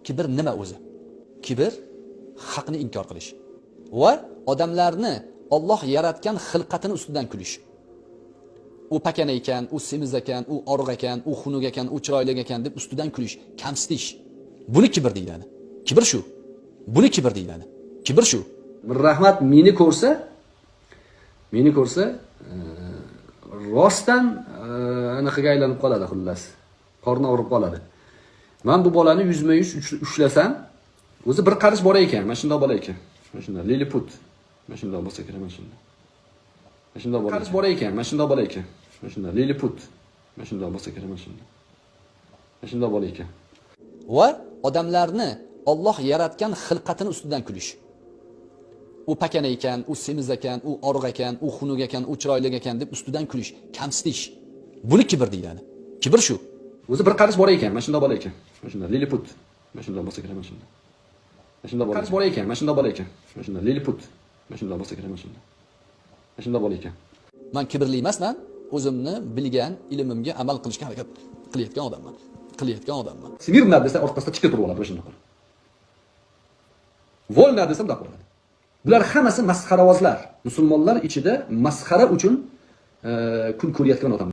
Kibr nima o'zi? Kibr haqni inkor qilish va odamlarni Alloh yaratgan xilqatini ustidan kulish. U pakana ekan, u semiz ekan, u oriq ekan, u xunuk ekan, u chiroyli ekan deb ustidan kulish, kamsitish. Buni kibr deyiladi. Kibr shu. Buni kibr deyiladi. Kibr shu. Rahmat meni ko'rsa, rostdan anaqaga aylanib qoladi xullas. Qorni og'rib qoladi. Men bu bolani 100% ushlasam, o'zi bir qarish bor ekan, mana shunday bola ekan. Mana shunday liliput. Mana shunday bo'lsa kerak, mana shunday. Mana shunday bola. Qarish bor ekan, mana shunday bola ekan. Mana shunday liliput. Mana shunday bo'lsa kerak, mana shunday. Mana shunday bola ekan. Va odamlarni Alloh yaratgan xilqatini ustidan kulish. U pakana ekan, u semiz ekan, u oriq ekan, u xunuk ekan, u chiroyli ekan deb ustidan kulish, kamsitish. Buni kibr deyiladi. Kibr shu. O'zi bir qarish bor ekan, mana shunday bola ekan. Mana shunday liliput. Mana shunday bo'lsa kerak, mana shunday. Mana shunday qarish bor ekan, mana shunday bola ekan. Mana shunday liliput. Mana shunday bo'lsa kerak, mana shunday. Mana shunday bola ekan. Men kibrli emasman, o'zimni bilgan ilmimga amal qilishga harakat qilayotgan odamman. Smirna desa orqasidan chiqib turib oladi shunday qilib. Volna desa bunday qiladi. Bular hammasi masxaravozlar. Musulmonlar ichida masxara uchun kun ko'rayotgan odam.